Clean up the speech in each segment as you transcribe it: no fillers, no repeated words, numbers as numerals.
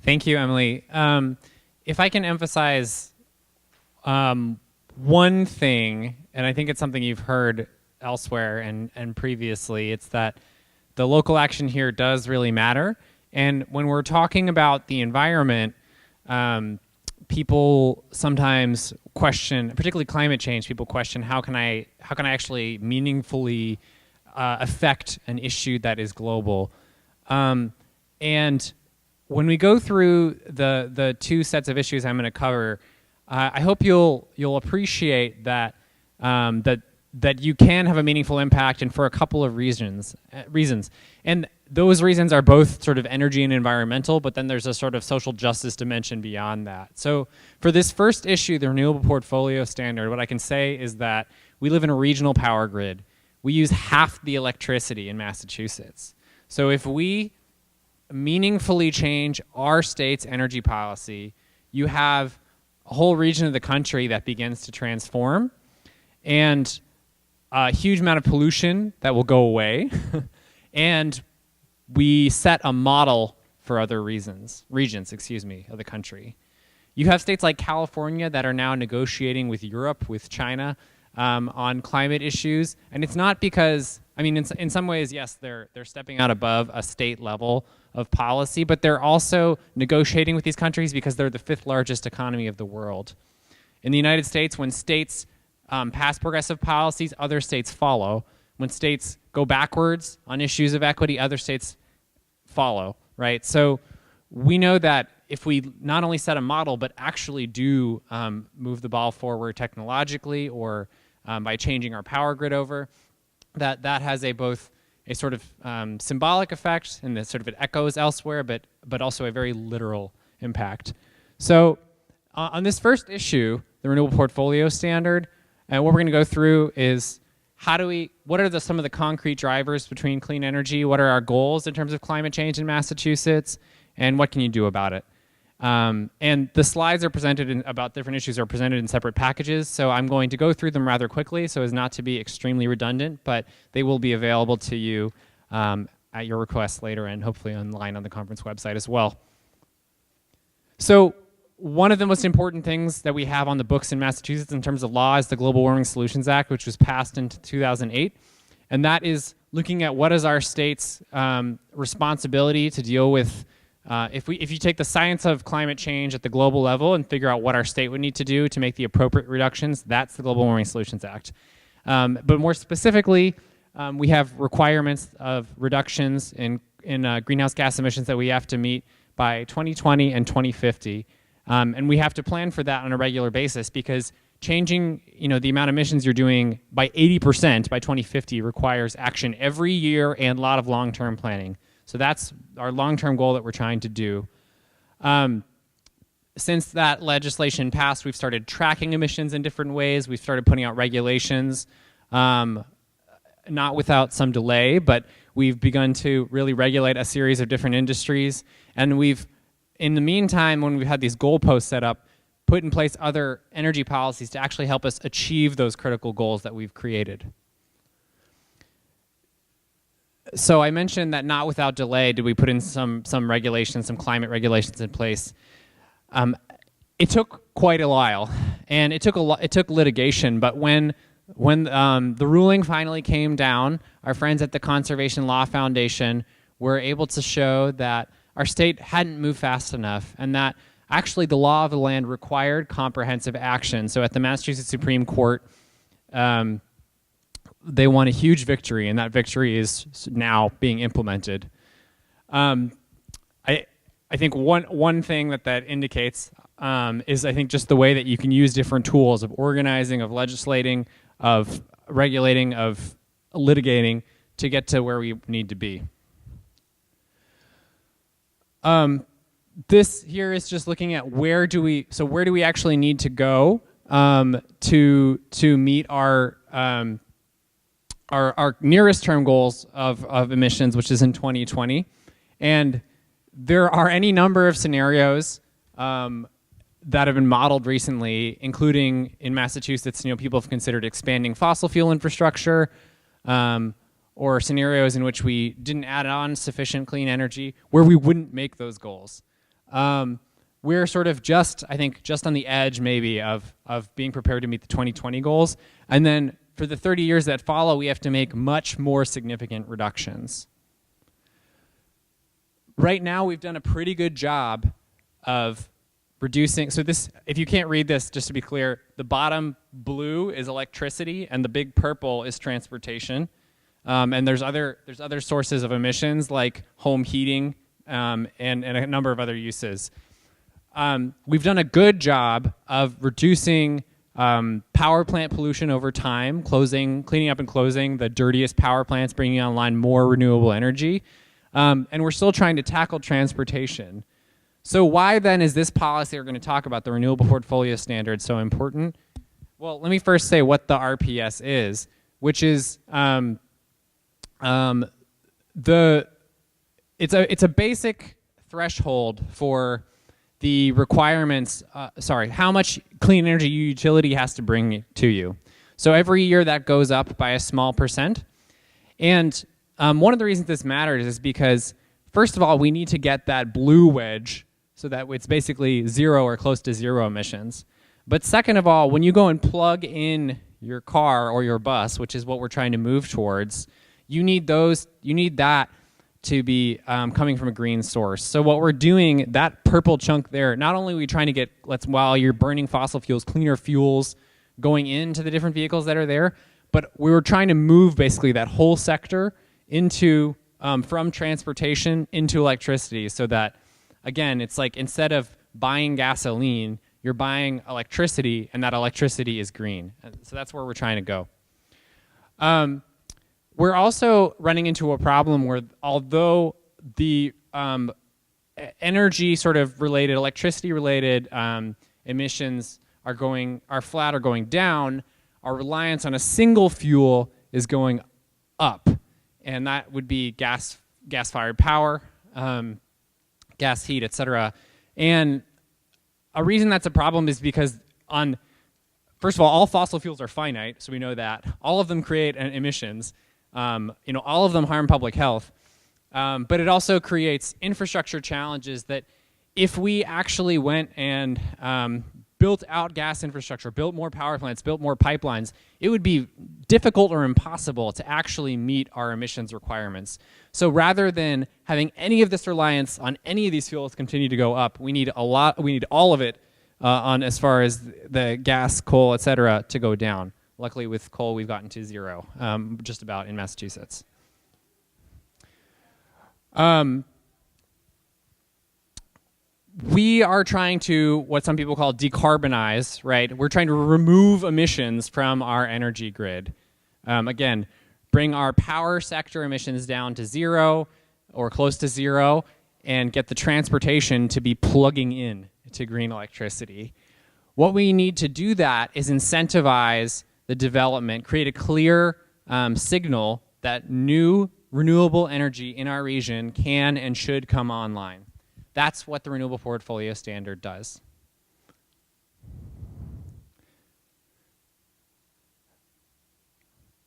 Thank you, Emily. If I can emphasize one thing, and I think it's something you've heard elsewhere and previously, it's that the local action here does really matter. And when we're talking about the environment, people sometimes question, particularly climate change, people question how can I actually meaningfully affect an issue that is global. And when we go through the two sets of issues I'm going to cover, I hope you'll appreciate that that you can have a meaningful impact, and for a couple of reasons. And those reasons are both sort of energy and environmental, but then there's a sort of social justice dimension beyond that. So for this first issue, the Renewable Portfolio Standard, what I can say is that we live in a regional power grid. We use half the electricity in Massachusetts. So if we meaningfully change our state's energy policy, you have a whole region of the country that begins to transform, and a huge amount of pollution that will go away, and we set a model for other regions, of the country. You have states like California that are now negotiating with Europe, with China, on climate issues, and it's not because, I mean, in some ways, yes, they're stepping out above a state level of policy, but they're also negotiating with these countries because they're the 5th largest economy of the world. In the United States, when states pass progressive policies, other states follow. When states go backwards on issues of equity, other states follow, right? So we know that if we not only set a model, but actually do move the ball forward technologically or by changing our power grid over, that has both a sort of symbolic effect, and that sort of it echoes elsewhere, but also a very literal impact. So on this first issue, the Renewable Portfolio Standard, what we're going to go through is what are some of the concrete drivers between clean energy? What are our goals in terms of climate change in Massachusetts? And what can you do about it? And the slides are presented about different issues are presented in separate packages, so I'm going to go through them rather quickly so as not to be extremely redundant, but they will be available to you at your request later and hopefully online on the conference website as well. So one of the most important things that we have on the books in Massachusetts in terms of law is the Global Warming Solutions Act, which was passed in 2008, and that is looking at what is our state's responsibility to deal with if you take the science of climate change at the global level and figure out what our state would need to do to make the appropriate reductions, that's the Global Warming Solutions Act. But more specifically, we have requirements of reductions in greenhouse gas emissions that we have to meet by 2020 and 2050. And we have to plan for that on a regular basis because changing the amount of emissions you're doing by 80% by 2050 requires action every year and a lot of long-term planning. So that's our long-term goal that we're trying to do. Since that legislation passed, we've started tracking emissions in different ways. We've started putting out regulations, not without some delay, but we've begun to really regulate a series of different industries. And we've, in the meantime, when we've had these goalposts set up, put in place other energy policies to actually help us achieve those critical goals that we've created. So I mentioned that not without delay did we put in some regulations, some climate regulations in place. It took quite a while, and it took litigation. But when the ruling finally came down, our friends at the Conservation Law Foundation were able to show that our state hadn't moved fast enough, and that actually the law of the land required comprehensive action. So at the Massachusetts Supreme Court, they won a huge victory, and that victory is now being implemented. I think one thing that indicates is I think just the way that you can use different tools of organizing, of legislating, of regulating, of litigating to get to where we need to be. This here is just looking at where do we actually need to go to meet our nearest term goals of emissions, which is in 2020. And there are any number of scenarios that have been modeled recently, including in Massachusetts, people have considered expanding fossil fuel infrastructure, or scenarios in which we didn't add on sufficient clean energy, where we wouldn't make those goals. we're sort of just, I think, just on the edge maybe of being prepared to meet the 2020 goals. And then for the 30 years that follow, we have to make much more significant reductions. Right now, we've done a pretty good job of reducing. So this, if you can't read this, just to be clear, the bottom blue is electricity, and the big purple is transportation. And there's other sources of emissions like home heating and a number of other uses. We've done a good job of reducing power plant pollution over time, cleaning up and closing the dirtiest power plants, bringing online more renewable energy. And we're still trying to tackle transportation. So why then is this policy we're going to talk about, the Renewable Portfolio Standard, so important? Well, let me first say what the RPS is, which is it's a basic threshold for the requirements, how much clean energy utility has to bring to you. So every year that goes up by a small percent. And one of the reasons this matters is because, first of all, we need to get that blue wedge so that it's basically zero or close to zero emissions. But second of all, when you go and plug in your car or your bus, which is what we're trying to move towards, you need that to be coming from a green source. So what we're doing, that purple chunk there, not only are we trying to get, while you're burning fossil fuels, cleaner fuels going into the different vehicles that are there, but we were trying to move basically that whole sector into, from transportation into electricity, so that, again, it's like instead of buying gasoline, you're buying electricity, and that electricity is green. So that's where we're trying to go. We're also running into a problem where, although the energy sort of related, electricity related emissions are flat or going down, our reliance on a single fuel is going up. And that would be gas-fired power, gas heat, et cetera. And a reason that's a problem is because first of all fossil fuels are finite, so we know that. All of them create emissions. All of them harm public health. But it also creates infrastructure challenges that if we actually went and built out gas infrastructure, built more power plants, built more pipelines, it would be difficult or impossible to actually meet our emissions requirements. So rather than having any of this reliance on any of these fuels continue to go up, we need all of it on as far as the gas, coal, et cetera, to go down. Luckily with coal, we've gotten to zero, just about in Massachusetts. We are trying to, what some people call decarbonize, right? We're trying to remove emissions from our energy grid. Again, bring our power sector emissions down to zero or close to zero, and get the transportation to be plugging in to green electricity. What we need to do that is incentivize the development, create a clear signal that new renewable energy in our region can and should come online. That's what the Renewable Portfolio Standard does.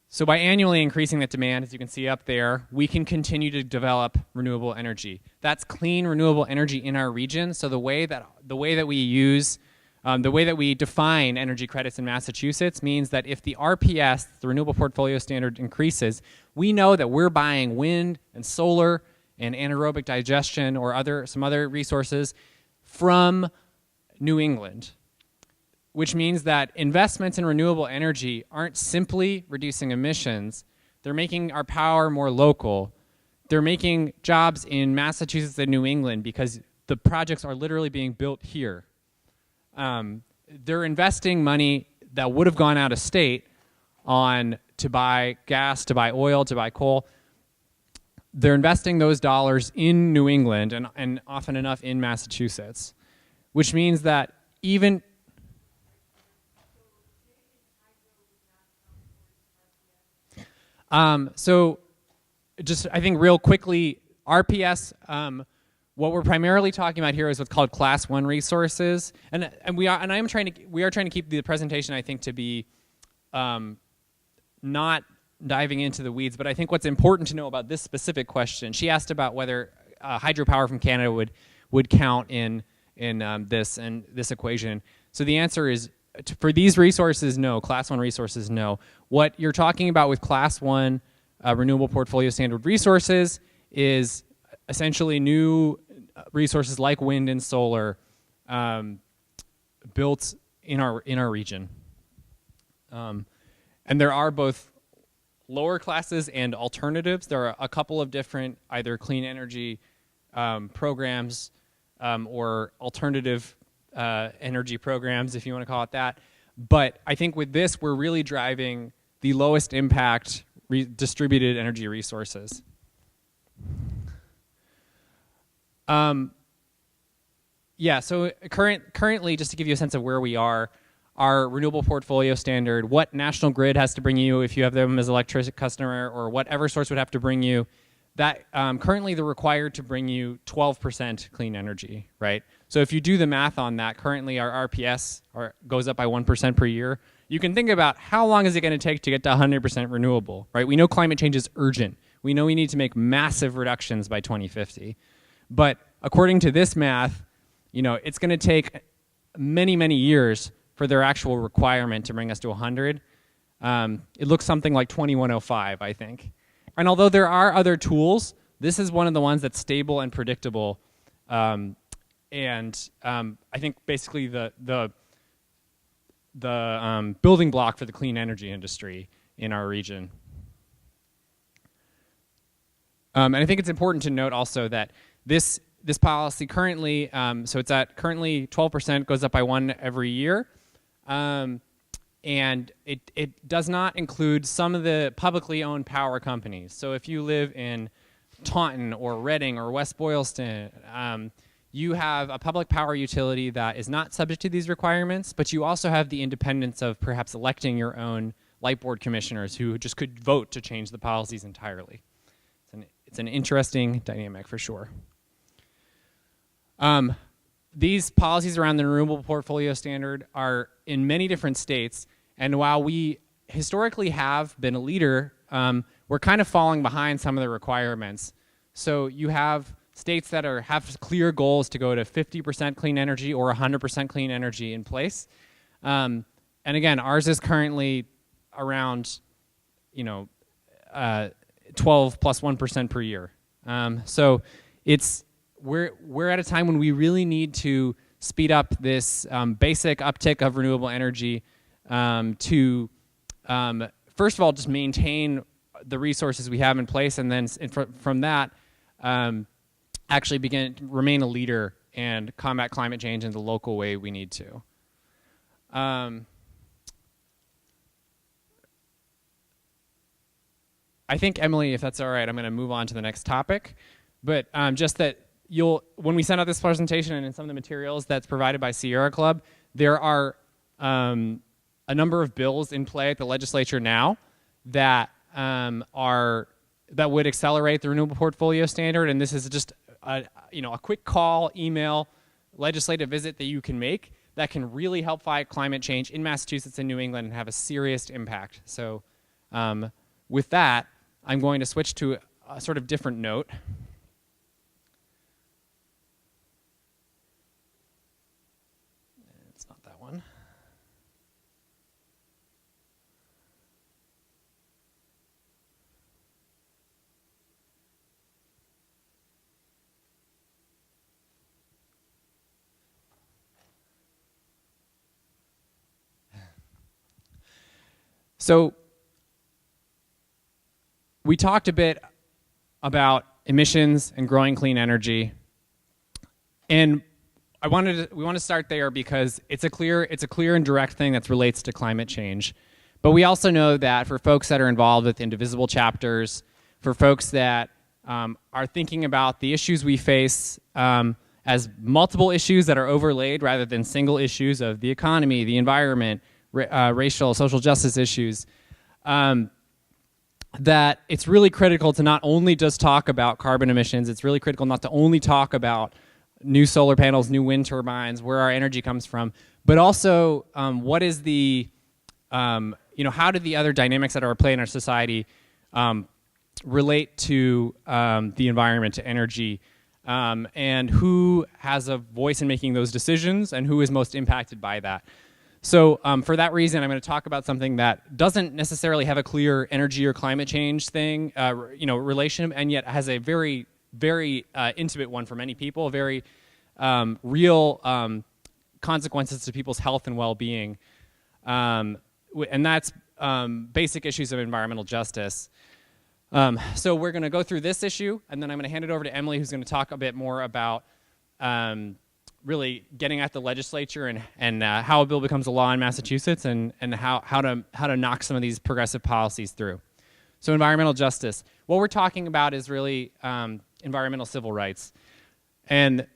So by annually increasing that demand, as you can see up there, we can continue to develop renewable energy. That's clean renewable energy in our region. So the way that we define energy credits in Massachusetts means that if the RPS, the Renewable Portfolio Standard, increases, we know that we're buying wind and solar and anaerobic digestion or some other resources from New England, which means that investments in renewable energy aren't simply reducing emissions, they're making our power more local. They're making jobs in Massachusetts and New England because the projects are literally being built here. They're investing money that would have gone out of state to buy gas, to buy oil, to buy coal. They're investing those dollars in New England and often enough in Massachusetts, which means that even so just I think real quickly, RPS, what we're primarily talking about here is what's called Class 1 resources, we are trying to keep the presentation, I think, to be not diving into the weeds, but I think what's important to know about this specific question, she asked about whether hydropower from Canada would count in this equation. So the answer is, for these resources, no. Class 1 resources, no. What you're talking about with Class 1 renewable portfolio standard resources is essentially new resources like wind and solar built in our region. And there are both lower classes and alternatives. There are a couple of different either clean energy programs or alternative energy programs, if you want to call it that. But I think with this, we're really driving the lowest impact distributed energy resources. Yeah, so currently, just to give you a sense of where we are, our renewable portfolio standard, what National Grid has to bring you if you have them as an electricity customer, or what Eversource would have to bring you, that currently they're required to bring you 12% clean energy, right? So if you do the math on that, currently our RPS goes up by 1% per year. You can think about how long is it going to take to get to 100% renewable, right? We know climate change is urgent. We know we need to make massive reductions by 2050. But according to this math, you know, it's going to take many, many years for their actual requirement to bring us to 100. It looks something like 2105, I think. And although there are other tools, this is one of the ones that's stable and predictable. I think basically the building block for the clean energy industry in our region. And I think it's important to note also that this policy currently, so it's at currently 12%, goes up by 1 every year. And it does not include some of the publicly owned power companies. So if you live in Taunton or Reading or West Boylston, you have a public power utility that is not subject to these requirements, but you also have the independence of perhaps electing your own light board commissioners who just could vote to change the policies entirely. It's an interesting dynamic for sure. These policies around the renewable portfolio standard are in many different states, and while we historically have been a leader, we're kind of falling behind some of the requirements. So you have states that have clear goals to go to 50% clean energy or 100% clean energy in place. And again, ours is currently around, 12 plus 1% per year. So we're at a time when we really need to speed up this basic uptick of renewable energy to, first of all, just maintain the resources we have in place, and then from that, actually remain a leader and combat climate change in the local way we need to. I think, Emily, if that's all right, I'm going to move on to the next topic. But just that when we send out this presentation and in some of the materials that's provided by Sierra Club, there are a number of bills in play at the legislature now that would accelerate the renewable portfolio standard. And this is just a quick call, email, legislative visit that you can make that can really help fight climate change in Massachusetts and New England and have a serious impact. So with that, I'm going to switch to a sort of different note. It's not that one. So we talked a bit about emissions and growing clean energy, and we want to start there because it's a clear and direct thing that relates to climate change. But we also know that for folks that are involved with indivisible chapters, for folks that are thinking about the issues we face as multiple issues that are overlaid rather than single issues of the economy, the environment, racial, social justice issues, that it's really critical to not only just talk about carbon emissions, it's really critical not to only talk about new solar panels, new wind turbines, where our energy comes from, but also what is how do the other dynamics that are at play in our society relate to the environment, to energy, and who has a voice in making those decisions and who is most impacted by that. So for that reason, I'm going to talk about something that doesn't necessarily have a clear energy or climate change thing, relation, and yet has a very, very intimate one for many people, very real consequences to people's health and well-being. And that's basic issues of environmental justice. So we're going to go through this issue, and then I'm going to hand it over to Emily, who's going to talk a bit more about really getting at the legislature and how a bill becomes a law in Massachusetts, and how to knock some of these progressive policies through. So environmental justice. What we're talking about is really environmental civil rights. And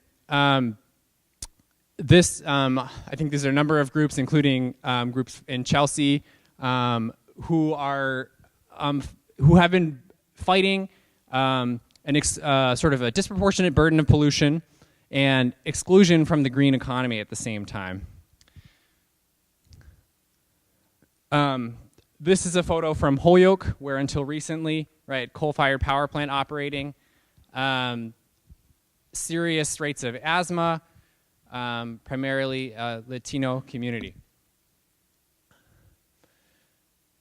this, I think these are a number of groups, including groups in Chelsea, who have been fighting sort of a disproportionate burden of pollution and exclusion from the green economy at the same time. This is a photo from Holyoke, where until recently, right, coal-fired power plant operating, serious rates of asthma, primarily Latino community.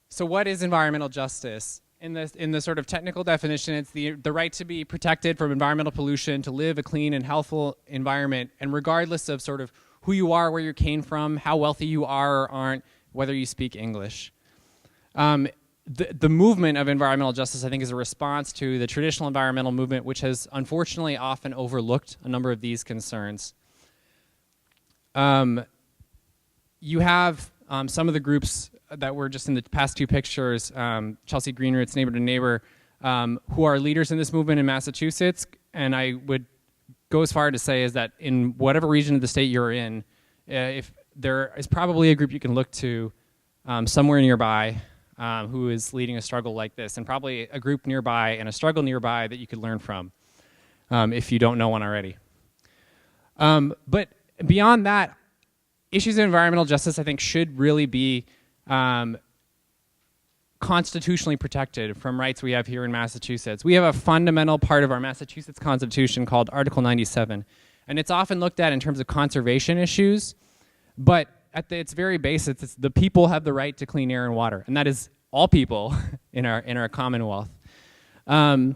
So what is environmental justice? In the sort of technical definition, it's the right to be protected from environmental pollution, to live a clean and healthful environment, and regardless of sort of who you are, where you came from, how wealthy you are or aren't, whether you speak English. The movement of environmental justice, I think, is a response to the traditional environmental movement, which has unfortunately often overlooked a number of these concerns. You have some of the groups that were just in the past two pictures, Chelsea Greenroots, Neighbor to Neighbor, who are leaders in this movement in Massachusetts. And I would go as far to say is that in whatever region of the state you're in, if there is probably a group you can look to somewhere nearby who is leading a struggle like this, and probably a group nearby and a struggle nearby that you could learn from if you don't know one already. But beyond that, issues of environmental justice, I think, should really be constitutionally protected from rights we have here in Massachusetts. We have a fundamental part of our Massachusetts Constitution called Article 97, and it's often looked at in terms of conservation issues, but at its very base, it's the people have the right to clean air and water, and that is all people in our Commonwealth. And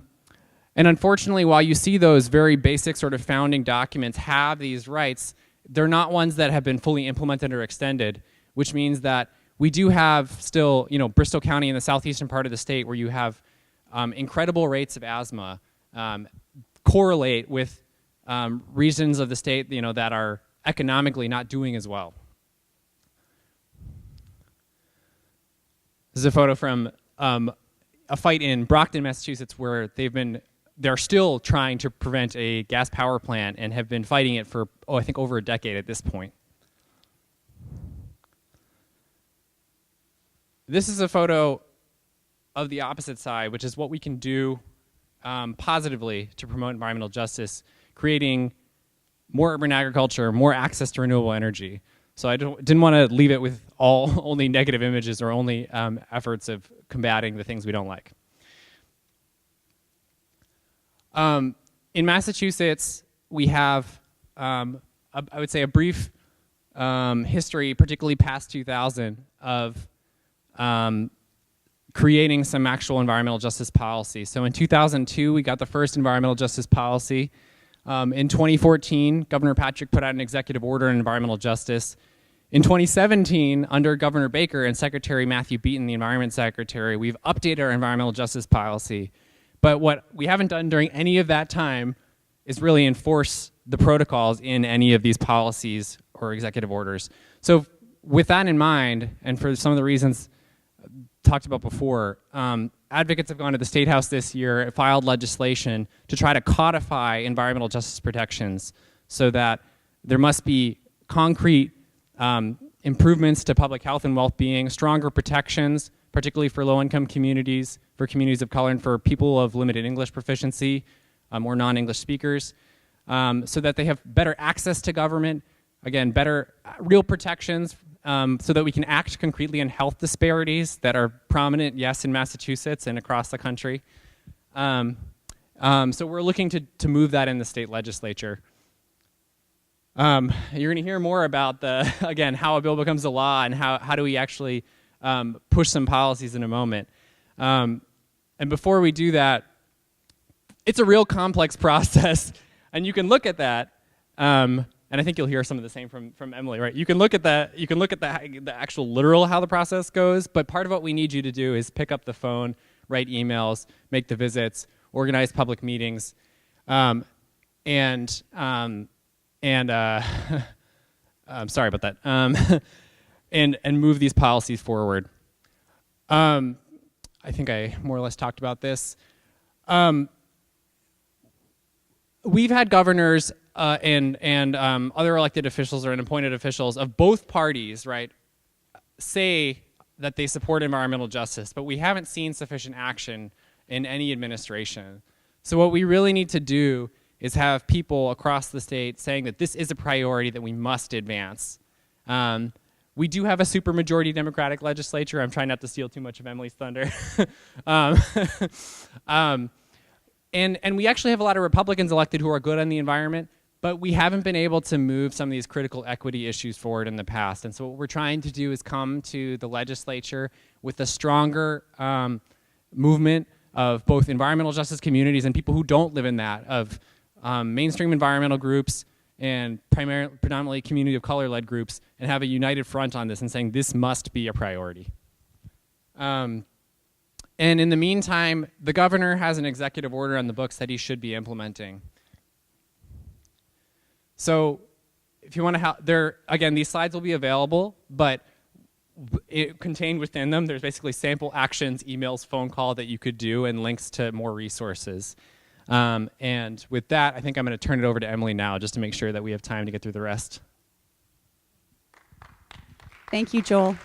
unfortunately, while you see those very basic sort of founding documents have these rights, they're not ones that have been fully implemented or extended, which means that we do have still, Bristol County in the southeastern part of the state where you have incredible rates of asthma correlate with regions of the state, that are economically not doing as well. This is a photo from a fight in Brockton, Massachusetts, where they're still trying to prevent a gas power plant and have been fighting it for, I think over a decade at this point. This is a photo of the opposite side, which is what we can do positively to promote environmental justice, creating more urban agriculture, more access to renewable energy. So I didn't want to leave it with only negative images or only efforts of combating the things we don't like. In Massachusetts, we have, I would say, a brief history, particularly past 2000, of creating some actual environmental justice policy. So in 2002, we got the first environmental justice policy. In 2014, Governor Patrick put out an executive order on environmental justice. In 2017, under Governor Baker and Secretary Matthew Beaton, the Environment Secretary, we've updated our environmental justice policy. But what we haven't done during any of that time is really enforce the protocols in any of these policies or executive orders. So with that in mind, and for some of the reasons talked about before, advocates have gone to the State House this year and filed legislation to try to codify environmental justice protections so that there must be concrete improvements to public health and well-being, stronger protections, particularly for low-income communities, for communities of color, and for people of limited English proficiency or non-English speakers, so that they have better access to government, again, better real protections, so that we can act concretely on health disparities that are prominent, yes, in Massachusetts and across the country. So we're looking to move that in the state legislature. You're going to hear more about again, how a bill becomes a law and how do we actually push some policies in a moment. And before we do that, it's a real complex process, and you can look at that, and I think you'll hear some of the same from Emily, right? You can look at that. You can look at the actual literal how the process goes, but part of what we need you to do is pick up the phone, write emails, make the visits, organize public meetings, I'm sorry about that, and move these policies forward. I think I more or less talked about this. We've had governors and other elected officials or appointed officials of both parties, right, say that they support environmental justice, but we haven't seen sufficient action in any administration. So what we really need to do is have people across the state saying that this is a priority that we must advance. We do have a supermajority Democratic legislature. I'm trying not to steal too much of Emily's thunder. And we actually have a lot of Republicans elected who are good on the environment, but we haven't been able to move some of these critical equity issues forward in the past. And so what we're trying to do is come to the legislature with a stronger movement of both environmental justice communities and people who don't live in that, of mainstream environmental groups and predominantly community of color-led groups, and have a united front on this and saying this must be a priority. And in the meantime, the governor has an executive order on the books that he should be implementing. So if you want to again, these slides will be available, but contained within them, there's basically sample actions, emails, phone call that you could do, and links to more resources. And with that, I think I'm going to turn it over to Emily now, just to make sure that we have time to get through the rest. Thank you, Joel.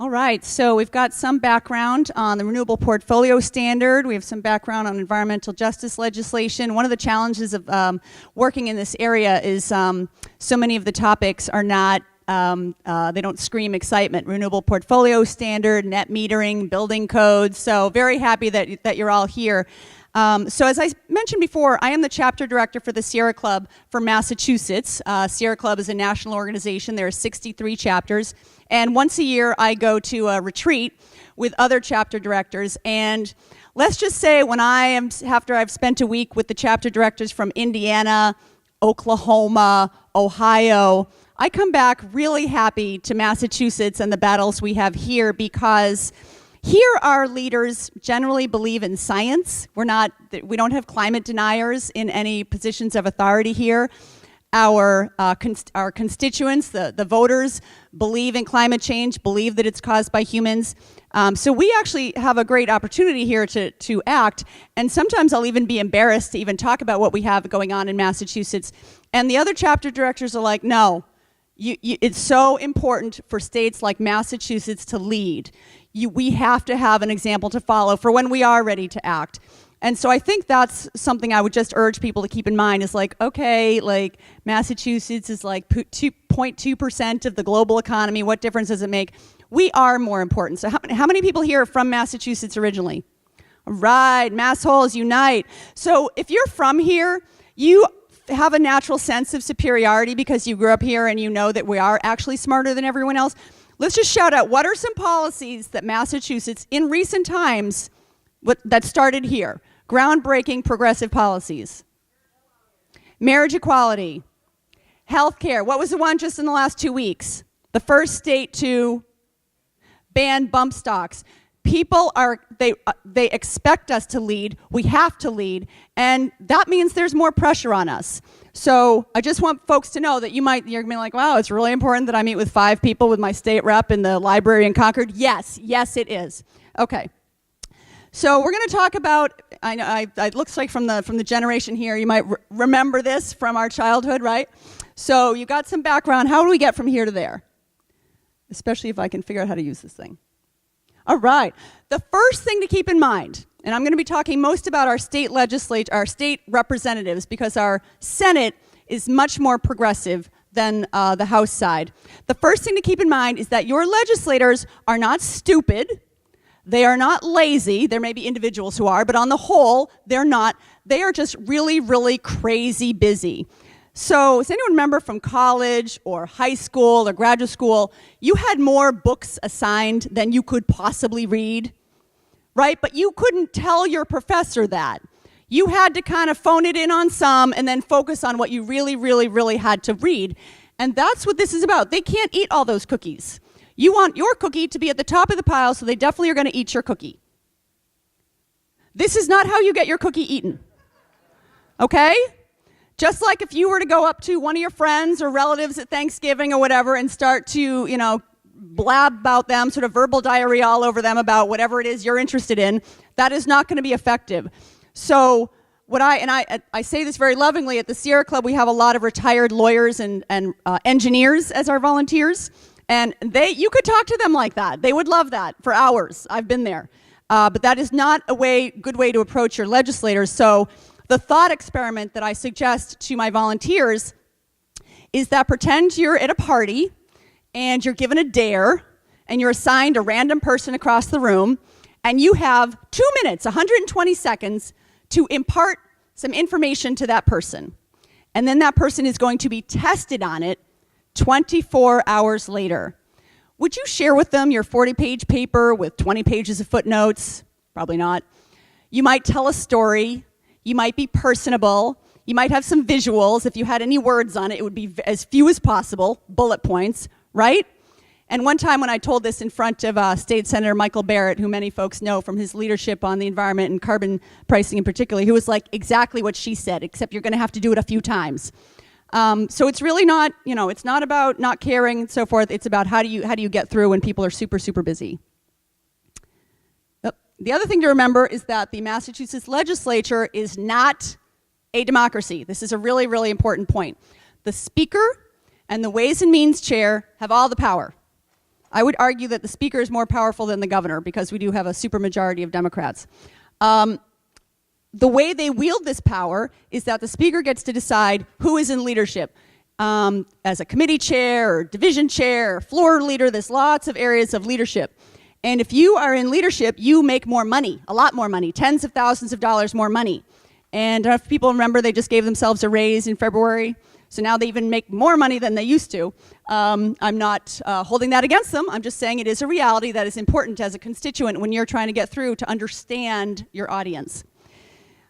All right, so we've got some background on the Renewable Portfolio Standard. We have some background on environmental justice legislation. One of the challenges of working in this area is so many of the topics are not, they don't scream excitement. Renewable Portfolio Standard, net metering, building codes. So very happy that you're all here. So as I mentioned before, I am the chapter director for the Sierra Club for Massachusetts. Sierra Club is a national organization. There are 63 chapters. And once a year, I go to a retreat with other chapter directors. And let's just say after I've spent a week with the chapter directors from Indiana, Oklahoma, Ohio, I come back really happy to Massachusetts and the battles we have here, because here our leaders generally believe in science. We don't have climate deniers in any positions of authority here. Our constituents, the voters, believe in climate change, believe that it's caused by humans. So we actually have a great opportunity here to act. And sometimes I'll even be embarrassed to even talk about what we have going on in Massachusetts. And the other chapter directors are like, no, it's so important for states like Massachusetts to lead. We have to have an example to follow for when we are ready to act. And so I think that's something I would just urge people to keep in mind, is like, okay, like Massachusetts is like 2.2% of the global economy. What difference does it make? We are more important. So how many people here are from Massachusetts originally? All right, Massholes unite. So if you're from here, you have a natural sense of superiority because you grew up here and you know that we are actually smarter than everyone else. Let's just shout out, what are some policies that Massachusetts in recent times that started here? Groundbreaking progressive policies. Marriage equality. Healthcare. What was the one just in the last 2 weeks? The first state to ban bump stocks. People they expect us to lead. We have to lead, and that means there's more pressure on us. So I just want folks to know that you're gonna be like, wow, it's really important that I meet with 5 people with my state rep in the library in Concord. Yes, it is. Okay. So we're going to talk about, it looks like from the generation here, you might remember this from our childhood, right? So you got some background. How do we get from here to there? Especially if I can figure out how to use this thing. All right. The first thing to keep in mind, and I'm going to be talking most about our state representatives, because our Senate is much more progressive than the House side. The first thing to keep in mind is that your legislators are not stupid. They are not lazy. There may be individuals who are, but on the whole, they're not. They are just really, really crazy busy. So does anyone remember from college or high school or graduate school, you had more books assigned than you could possibly read, right? But you couldn't tell your professor that. You had to kind of phone it in on some and then focus on what you really, really, really had to read. And that's what this is about. They can't eat all those cookies. You want your cookie to be at the top of the pile, so they definitely are going to eat your cookie. This is not how you get your cookie eaten, okay? Just like if you were to go up to one of your friends or relatives at Thanksgiving or whatever and start to, blab about them, sort of verbal diarrhea all over them about whatever it is you're interested in, that is not going to be effective. So I say this very lovingly, at the Sierra Club we have a lot of retired lawyers and engineers as our volunteers, and you could talk to them like that. They would love that for hours. I've been there. But that is not a good way to approach your legislators. So the thought experiment that I suggest to my volunteers is that pretend you're at a party and you're given a dare and you're assigned a random person across the room and you have 2 minutes, 120 seconds to impart some information to that person. And then that person is going to be tested on it 24 hours later. Would you share with them your 40-page paper with 20 pages of footnotes? Probably not. You might tell a story. You might be personable. You might have some visuals. If you had any words on it, it would be as few as possible, bullet points, right? And one time when I told this in front of State Senator Michael Barrett, who many folks know from his leadership on the environment and carbon pricing in particular, he was like, exactly what she said, except you're going to have to do it a few times. So it's really not, it's not about not caring and so forth. It's about how do you get through when people are super, super busy. The other thing to remember is that the Massachusetts legislature is not a democracy. This is a really, really important point. The Speaker and the Ways and Means Chair have all the power. I would argue that the Speaker is more powerful than the Governor because we do have a supermajority of Democrats. The way they wield this power is that the Speaker gets to decide who is in leadership. As a committee chair or division chair or floor leader, there's lots of areas of leadership. And if you are in leadership, you make more money, a lot more money, tens of thousands of dollars more money. And if people remember, they just gave themselves a raise in February. So now they even make more money than they used to. I'm not holding that against them. I'm just saying it is a reality that is important as a constituent when you're trying to get through to understand your audience.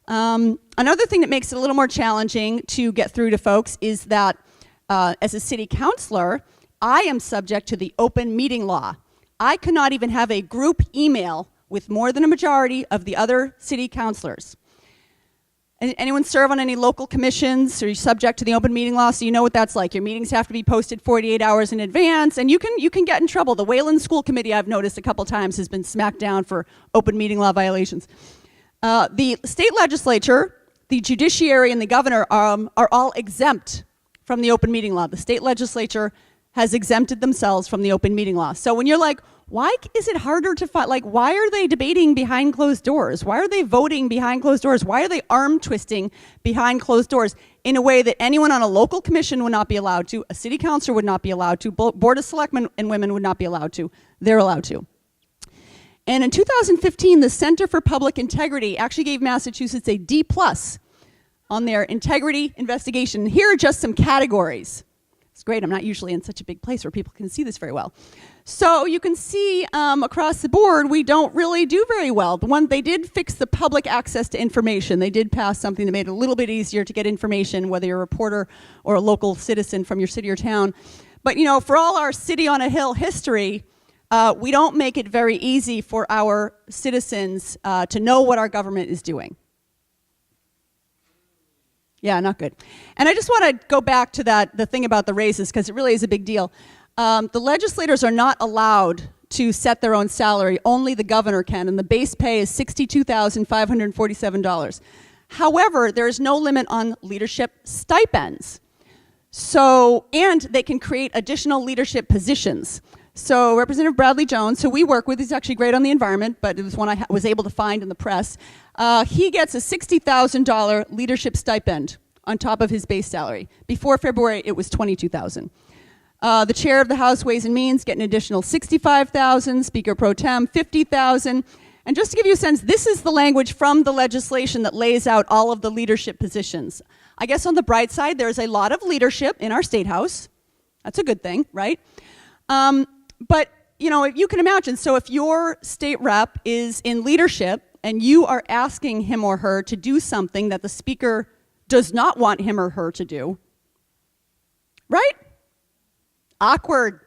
Another thing that makes it a little more challenging to get through to folks is that as a city councilor, I am subject to the open meeting law. I cannot even have a group email with more than a majority of the other city councilors. Anyone serve on any local commissions? Or you subject to the open meeting law, so you know what that's like. Your meetings have to be posted 48 hours in advance, and you can get in trouble. The Wayland School Committee, I've noticed a couple times, has been smacked down for open meeting law violations. The state legislature, the judiciary, and the governor are all exempt from the open meeting law. The state legislature has exempted themselves from the open meeting law. So when you're like, why is it harder to fight? Like, why are they debating behind closed doors? Why are they voting behind closed doors? Why are they arm twisting behind closed doors in a way that anyone on a local commission would not be allowed to, a city councilor would not be allowed to, board of selectmen and women would not be allowed to. They're allowed to. And in 2015, the Center for Public Integrity actually gave Massachusetts a D+ on their integrity investigation. Here are just some categories. It's great. I'm not usually in such a big place where people can see this very well. So you can see across the board, we don't really do very well. They did fix the public access to information. They did pass something that made it a little bit easier to get information, whether you're a reporter or a local citizen from your city or town. But for all our city on a hill history, we don't make it very easy for our citizens to know what our government is doing. Yeah, not good. And I just want to go back to the thing about the raises, because it really is a big deal. The legislators are not allowed to set their own salary. Only the governor can, and the base pay is $62,547. However, there is no limit on leadership stipends. And they can create additional leadership positions. So Representative Bradley Jones, who we work with, he's actually great on the environment, but it was one I was able to find in the press. He gets a $60,000 leadership stipend on top of his base salary. Before February, it was $22,000. The chair of the House Ways and Means get an additional $65,000. Speaker Pro Tem, $50,000. And just to give you a sense, this is the language from the legislation that lays out all of the leadership positions. I guess on the bright side, there's a lot of leadership in our state house. That's a good thing, right? But, you know, you can imagine, so if your state rep is in leadership and you are asking him or her to do something that the speaker does not want him or her to do, right? Awkward.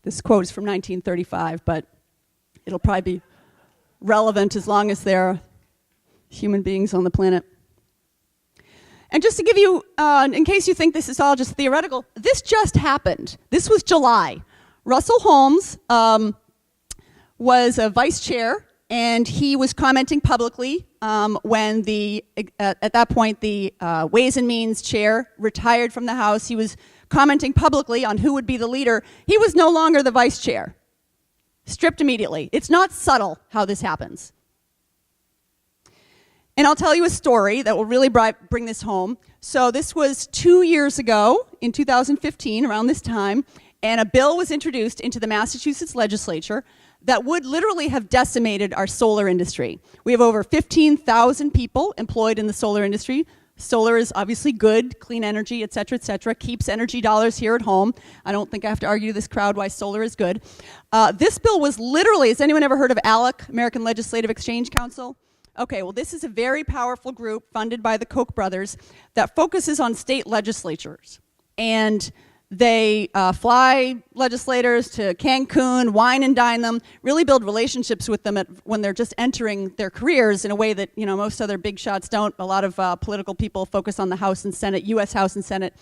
This quote is from 1935, but it'll probably be relevant as long as there are human beings on the planet. And just to give you, in case you think this is all just theoretical, this just happened. This was July. Russell Holmes was a vice chair, and he was commenting publicly when at that point the Ways and Means chair retired from the House. He was commenting publicly on who would be the leader. He was no longer the vice chair. Stripped immediately. It's not subtle how this happens. And I'll tell you a story that will really bring this home. So this was 2 years ago, in 2015, around this time, and a bill was introduced into the Massachusetts legislature that would literally have decimated our solar industry. We have over 15,000 people employed in the solar industry. Solar is obviously good, clean energy, et cetera, keeps energy dollars here at home. I don't think I have to argue to this crowd why solar is good. This bill was literally, has anyone ever heard of ALEC, American Legislative Exchange Council? Okay, well, this is a very powerful group funded by the Koch brothers that focuses on state legislatures. And they fly legislators to Cancun, wine and dine them, really build relationships with them when they're just entering their careers in a way that, you know, most other big shots don't. A lot of political people focus on the House and Senate, U.S. House and Senate.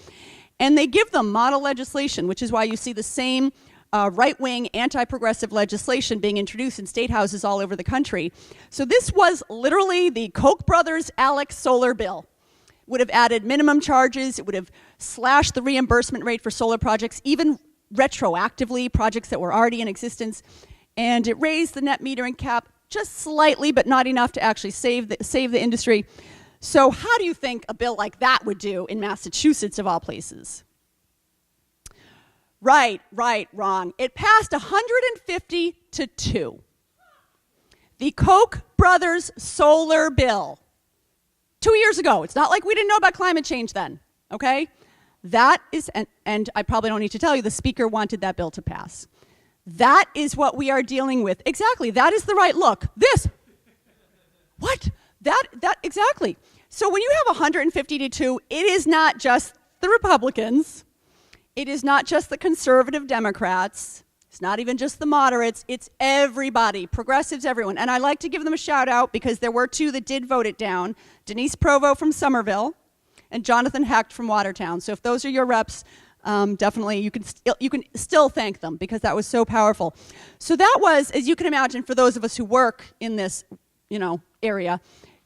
And they give them model legislation, which is why you see the same right-wing, anti-progressive legislation being introduced in state houses all over the country. So this was literally the Koch brothers' ALEC solar bill. Would have added minimum charges, it would have slashed the reimbursement rate for solar projects, even retroactively, projects that were already in existence, and it raised the net metering cap just slightly, but not enough to actually save the industry. So how do you think a bill like that would do in Massachusetts, of all places? Right, wrong. It passed 150 to 2. The Koch brothers solar bill. 2 years ago. It's not like we didn't know about climate change then, okay? That is, and I probably don't need to tell you, the speaker wanted that bill to pass. That is what we are dealing with. Exactly, that is the right look. This, what? That, exactly. So when you have 150 to 2, it is not just the Republicans, it is not just the conservative Democrats, it's not even just the moderates, it's everybody, progressives, everyone. And I like to give them a shout out because there were 2 that did vote it down, Denise Provo from Somerville and Jonathan Hecht from Watertown. So if those are your reps, definitely you can still thank them because that was so powerful. So that was, as you can imagine, for those of us who work in this, you know, area,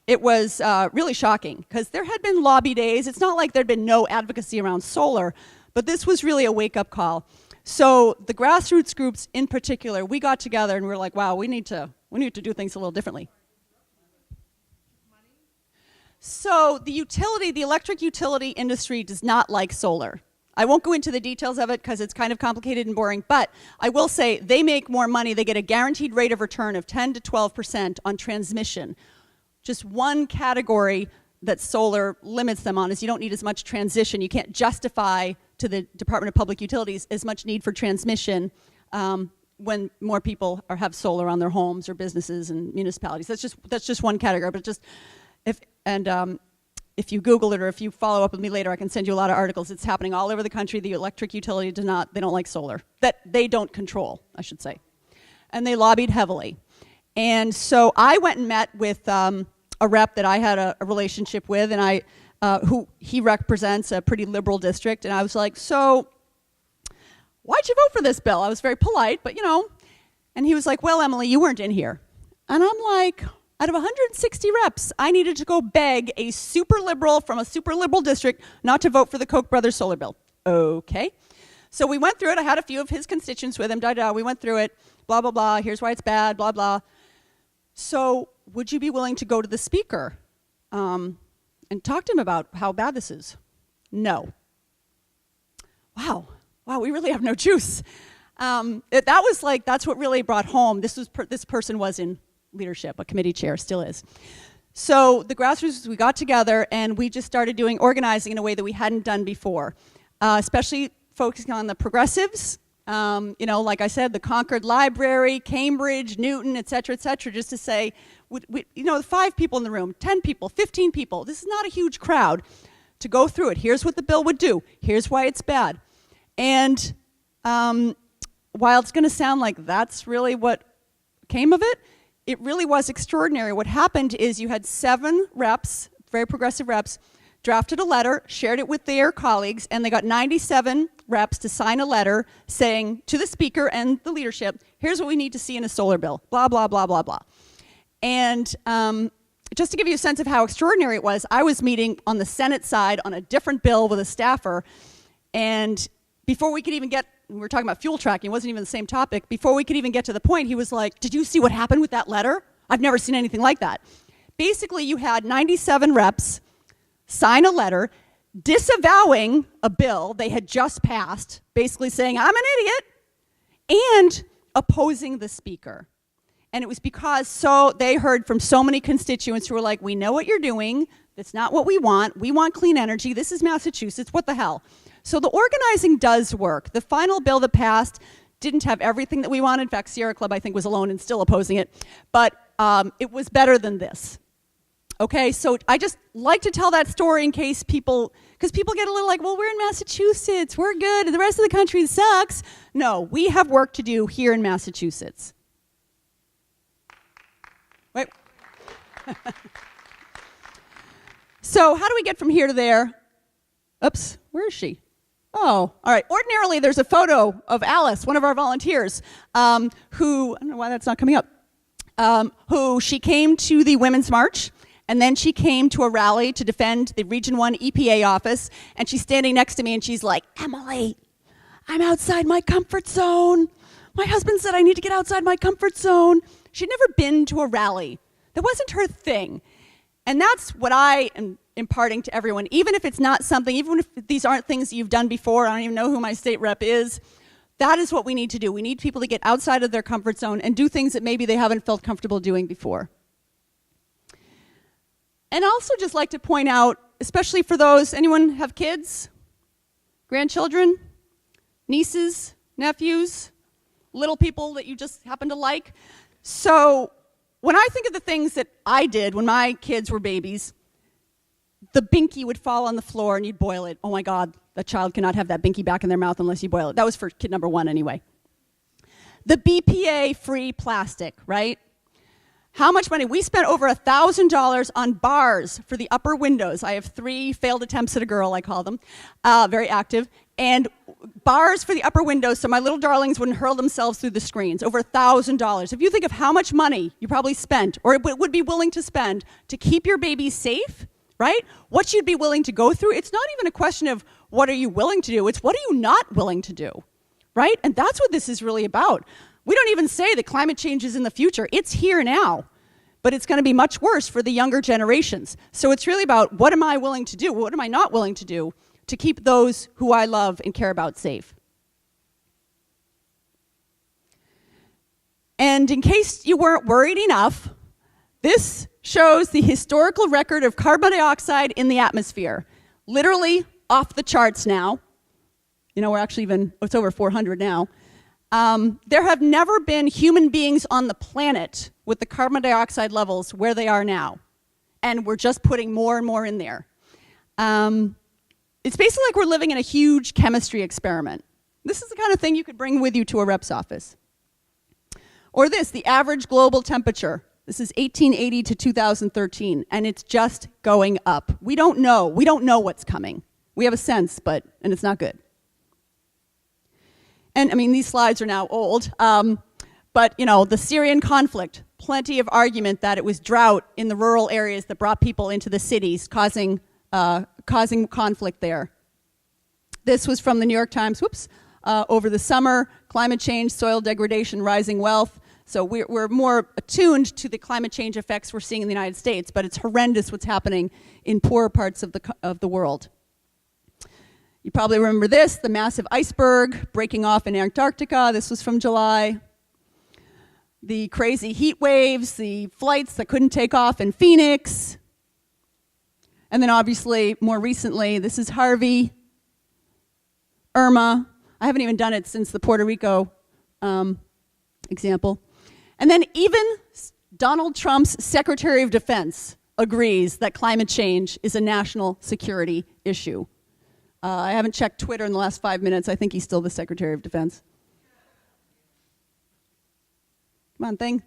it was really shocking because there had been lobby days. It's not like there'd been no advocacy around solar, but this was really a wake-up call. So the grassroots groups in particular, we got together and we were like, wow, we need to do things a little differently. So the electric utility industry does not like solar. I won't go into the details of it because it's kind of complicated and boring, but I will say they make more money. They get a guaranteed rate of return of 10 to 12% on transmission. Just one category that solar limits them on is you don't need as much transition. You can't justify to the Department of Public Utilities as much need for transmission when more people have solar on their homes or businesses and municipalities. That's just one category. But just if you Google it or if you follow up with me later, I can send you a lot of articles. It's happening all over the country. The electric utility they don't like solar. That they don't control, I should say. And they lobbied heavily. And so I went and met with a rep that I had a relationship with, and who he represents a pretty liberal district, and I was like, so why'd you vote for this bill? I was very polite, but you know, and he was like, well, Emily, you weren't in here. And I'm like, out of 160 reps, I needed to go beg a super liberal from a super liberal district not to vote for the Koch brothers solar bill. Okay. So we went through it. I had a few of his constituents with him. We went through it. Blah, blah, blah. Here's why it's bad. Blah, blah. So would you be willing to go to the speaker? and talk to him about how bad this is. No. Wow, we really have no juice. That's what really brought home. This person was in leadership, a committee chair, still is. So the grassroots, we got together and we just started doing organizing in a way that we hadn't done before, especially focusing on the progressives. Like I said, the Concord Library, Cambridge, Newton, et cetera, just to say, 5 people in the room, 10 people, 15 people, this is not a huge crowd, to go through it. Here's what the bill would do. Here's why it's bad. And while it's going to sound like that's really what came of it, it really was extraordinary. What happened is you had 7 reps, very progressive reps, drafted a letter, shared it with their colleagues, and they got 97 reps to sign a letter saying to the speaker and the leadership, here's what we need to see in a solar bill, blah, blah, blah, blah, blah. And just to give you a sense of how extraordinary it was, I was meeting on the Senate side on a different bill with a staffer, and before we could even get, we were talking about fuel tracking, it wasn't even the same topic, before we could even get to the point, he was like, did you see what happened with that letter? I've never seen anything like that. Basically, you had 97 reps sign a letter disavowing a bill they had just passed, basically saying, I'm an idiot, and opposing the speaker. And it was because they heard from so many constituents who were like, we know what you're doing, that's not what we want clean energy, this is Massachusetts, what the hell? So the organizing does work. The final bill that passed didn't have everything that we wanted. In fact, Sierra Club, I think, was alone and still opposing it. But it was better than this. Okay, so I just like to tell that story in case because people get a little like, well, we're in Massachusetts, we're good, and the rest of the country sucks. No, we have work to do here in Massachusetts. Wait. So how do we get from here to there? Oops, where is she? Oh, all right. Ordinarily, there's a photo of Alice, one of our volunteers, who, I don't know why that's not coming up, who she came to the Women's March, and then she came to a rally to defend the Region 1 EPA office, and she's standing next to me, and she's like, Emily, I'm outside my comfort zone. My husband said I need to get outside my comfort zone. She'd never been to a rally. That wasn't her thing. And that's what I am imparting to everyone, even if it's not something, even if these aren't things you've done before, I don't even know who my state rep is, that is what we need to do. We need people to get outside of their comfort zone and do things that maybe they haven't felt comfortable doing before. And I also just like to point out, especially for those, anyone have kids, grandchildren, nieces, nephews, little people that you just happen to like? So when I think of the things that I did when my kids were babies, the binky would fall on the floor and you'd boil it. Oh my God, that child cannot have that binky back in their mouth unless you boil it. That was for kid number 1 anyway. The BPA-free plastic, right? How much money? We spent over $1,000 on bars for the upper windows. I have 3 failed attempts at a girl, I call them, very active, and bars for the upper windows so my little darlings wouldn't hurl themselves through the screens. Over $1,000. If you think of how much money you probably spent or would be willing to spend to keep your baby safe, right? What you'd be willing to go through, it's not even a question of what are you willing to do, it's what are you not willing to do, right? And that's what this is really about. We don't even say that climate change is in the future. It's here now, but it's going to be much worse for the younger generations. So it's really about what am I willing to do, what am I not willing to do to keep those who I love and care about safe. And in case you weren't worried enough, this shows the historical record of carbon dioxide in the atmosphere. Literally off the charts now. You know, we're actually it's over 400 now. There have never been human beings on the planet with the carbon dioxide levels where they are now. And we're just putting more and more in there. It's basically like we're living in a huge chemistry experiment. This is the kind of thing you could bring with you to a rep's office. Or this, the average global temperature. This is 1880 to 2013, and it's just going up. We don't know. We don't know what's coming. We have a sense, and it's not good. And I mean, these slides are now old, but you know, the Syrian conflict, plenty of argument that it was drought in the rural areas that brought people into the cities, causing conflict there. This was from the New York Times, over the summer, climate change, soil degradation, rising wealth. So we're more attuned to the climate change effects we're seeing in the United States, but it's horrendous what's happening in poorer parts of the world. You probably remember this, the massive iceberg breaking off in Antarctica. This was from July. The crazy heat waves, the flights that couldn't take off in Phoenix. And then obviously, more recently, this is Harvey, Irma. I haven't even done it since the Puerto Rico example. And then even Donald Trump's Secretary of Defense agrees that climate change is a national security issue. I haven't checked Twitter in the last 5 minutes. I think he's still the Secretary of Defense. Come on, thing.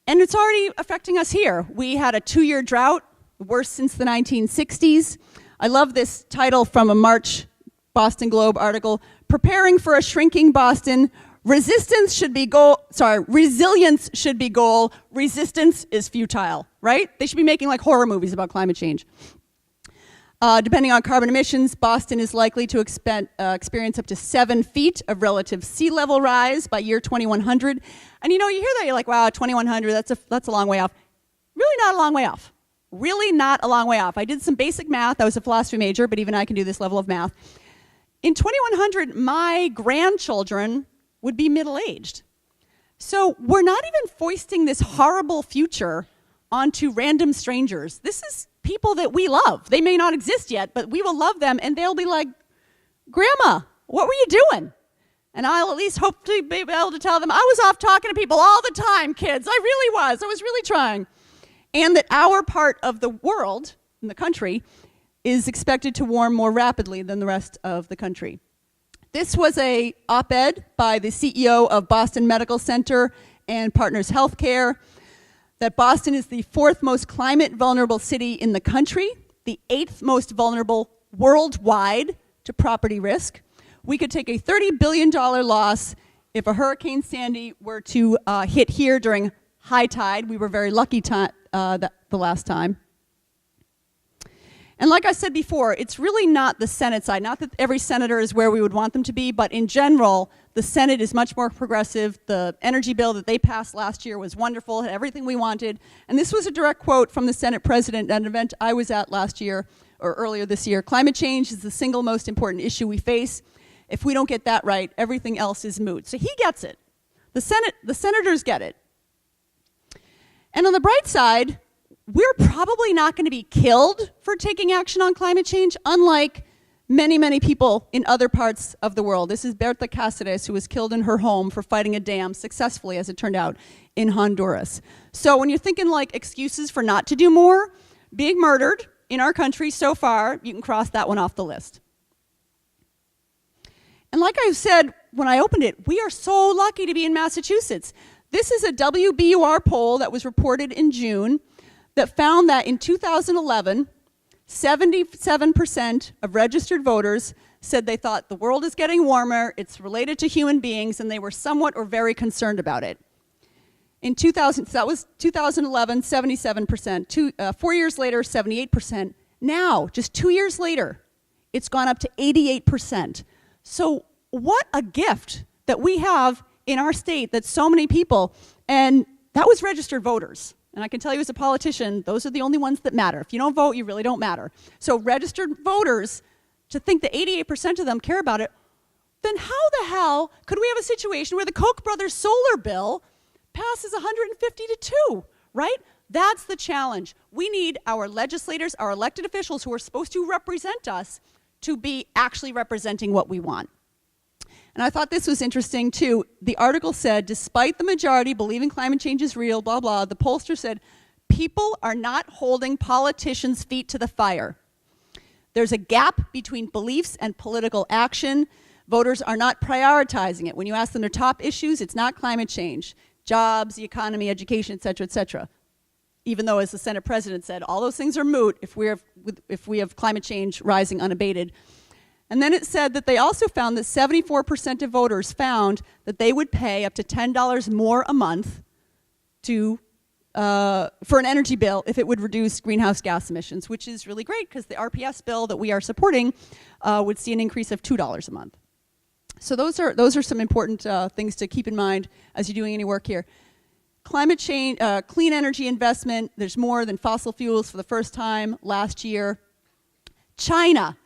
And it's already affecting us here. We had a 2-year drought, the worst since the 1960s. I love this title from a March Boston Globe article, Preparing for a Shrinking Boston, resilience should be goal, resistance is futile, right? They should be making like horror movies about climate change. Depending on carbon emissions, Boston is likely to experience up to 7 feet of relative sea level rise by year 2100. And you hear that, you're like, wow, 2100, that's a long way off. Really not a long way off. Really not a long way off. I did some basic math. I was a philosophy major, but even I can do this level of math. In 2100, my grandchildren would be middle-aged. So we're not even foisting this horrible future onto random strangers. This is people that we love. They may not exist yet, but we will love them, and they'll be like, Grandma, what were you doing? And I'll at least hope to be able to tell them, I was off talking to people all the time, kids. I really was. I was really trying. And that our part of the world, in the country, is expected to warm more rapidly than the rest of the country. This was a op-ed by the CEO of Boston Medical Center and Partners Healthcare, that Boston is the 4th most climate vulnerable city in the country, the 8th most vulnerable worldwide to property risk. We could take a $30 billion loss if a Hurricane Sandy were to hit here during high tide. We were very lucky the last time. And like I said before, it's really not the Senate side. Not that every senator is where we would want them to be, but in general, the Senate is much more progressive. The energy bill that they passed last year was wonderful, had everything we wanted. And this was a direct quote from the Senate president at an event I was at last year, or earlier this year. Climate change is the single most important issue we face. If we don't get that right, everything else is moot. So he gets it. The senators get it. And on the bright side, we're probably not going to be killed for taking action on climate change, unlike many, many people in other parts of the world. This is Berta Cáceres, who was killed in her home for fighting a dam successfully, as it turned out, in Honduras. So when you're thinking like excuses for not to do more, being murdered in our country so far, you can cross that one off the list. And like I said when I opened it, we are so lucky to be in Massachusetts. This is a WBUR poll that was reported in June that found that in 2011, 77% of registered voters said they thought the world is getting warmer, it's related to human beings, and they were somewhat or very concerned about it. In 2000, so that was 2011, 77%. 4 years later, 78%. Now, just 2 years later, it's gone up to 88%. So what a gift that we have in our state that so many people, and that was registered voters. And I can tell you as a politician, those are the only ones that matter. If you don't vote, you really don't matter. So registered voters, to think that 88% of them care about it, then how the hell could we have a situation where the Koch brothers solar bill passes 150 to 2, right? That's the challenge. We need our legislators, our elected officials who are supposed to represent us, to be actually representing what we want. And I thought this was interesting, too. The article said, despite the majority believing climate change is real, blah, blah, the pollster said, people are not holding politicians' feet to the fire. There's a gap between beliefs and political action. Voters are not prioritizing it. When you ask them their top issues, it's not climate change. Jobs, the economy, education, et cetera, et cetera. Even though, as the Senate president said, all those things are moot if we have climate change rising unabated. And then it said that they also found that 74% of voters found that they would pay up to $10 more a month for an energy bill if it would reduce greenhouse gas emissions, which is really great because the RPS bill that we are supporting would see an increase of $2 a month. So those are some important things to keep in mind as you're doing any work here. Climate change, clean energy investment, there's more than fossil fuels for the first time last year. China,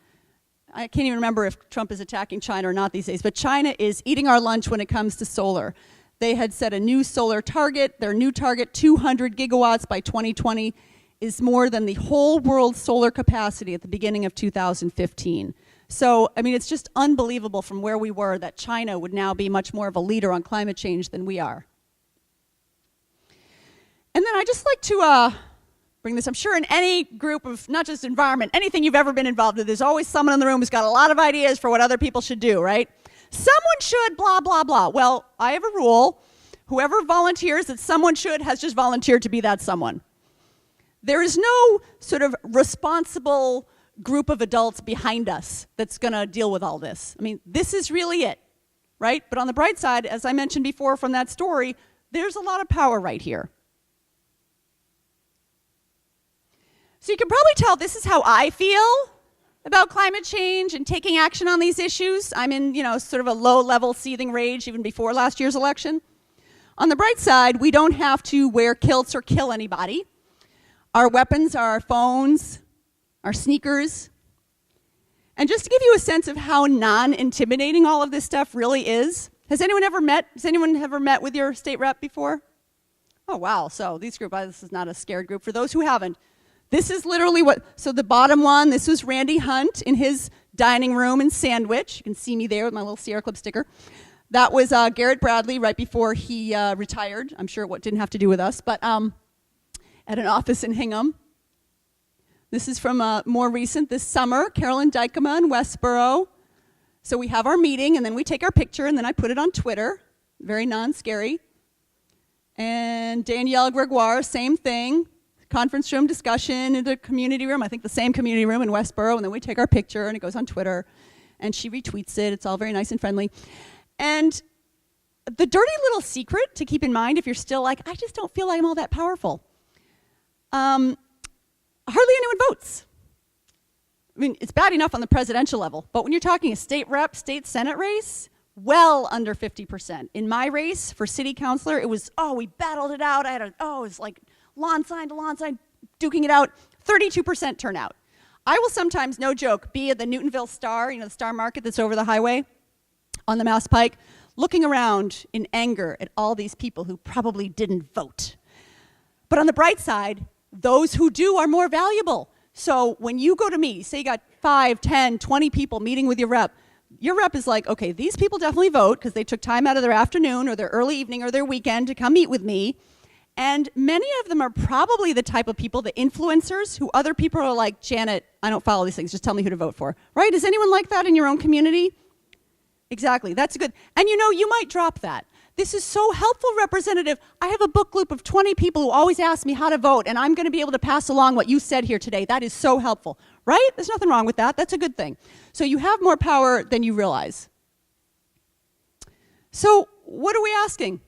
I can't even remember if Trump is attacking China or not these days, but China is eating our lunch when it comes to solar. They had set a new solar target. Their new target, 200 gigawatts by 2020, is more than the whole world's solar capacity at the beginning of 2015. So, I mean, it's just unbelievable from where we were that China would now be much more of a leader on climate change than we are. And then I just like to bring this, I'm sure in any group of, not just environment, anything you've ever been involved with, there's always someone in the room who's got a lot of ideas for what other people should do, right? Someone should blah, blah, blah. Well, I have a rule. Whoever volunteers that someone should has just volunteered to be that someone. There is no sort of responsible group of adults behind us that's going to deal with all this. I mean, this is really it, right? But on the bright side, as I mentioned before from that story, there's a lot of power right here. So you can probably tell this is how I feel about climate change and taking action on these issues. I'm in, sort of a low-level seething rage even before last year's election. On the bright side, we don't have to wear kilts or kill anybody. Our weapons are our phones, our sneakers. And just to give you a sense of how non-intimidating all of this stuff really is, has anyone ever met with your state rep before? Oh, wow. So this is not a scared group. For those who haven't, this is literally so the bottom one, this was Randy Hunt in his dining room in Sandwich. You can see me there with my little Sierra Club sticker. That was Garrett Bradley right before he retired. I'm sure it didn't have to do with us, but at an office in Hingham. This is from more recent, this summer, Carolyn Dykema in Westboro. So we have our meeting, and then we take our picture, and then I put it on Twitter. Very non-scary. And Danielle Gregoire, same thing. Conference room discussion in the community room, I think the same community room in Westboro, and then we take our picture, and it goes on Twitter, and she retweets it. It's all very nice and friendly. And the dirty little secret to keep in mind if you're still like, I just don't feel like I'm all that powerful. Hardly anyone votes. I mean, it's bad enough on the presidential level, but when you're talking a state rep, state senate race, well under 50%. In my race for city councilor, it was, we battled it out. It was like lawn sign to lawn sign, duking it out, 32% turnout. I will sometimes, no joke, be at the Newtonville Star, the Star Market that's over the highway on the Mass Pike, looking around in anger at all these people who probably didn't vote. But on the bright side, those who do are more valuable. So when you go to me, say you got 5, 10, 20 people meeting with your rep is like, okay, these people definitely vote because they took time out of their afternoon or their early evening or their weekend to come meet with me. And many of them are probably the type of people, the influencers, who other people are like, Janet, I don't follow these things, just tell me who to vote for. Right? Is anyone like that in your own community? Exactly, that's good. And you might drop that. This is so helpful, Representative. I have a book group of 20 people who always ask me how to vote, and I'm going to be able to pass along what you said here today. That is so helpful, right? There's nothing wrong with that. That's a good thing. So you have more power than you realize. So what are we asking?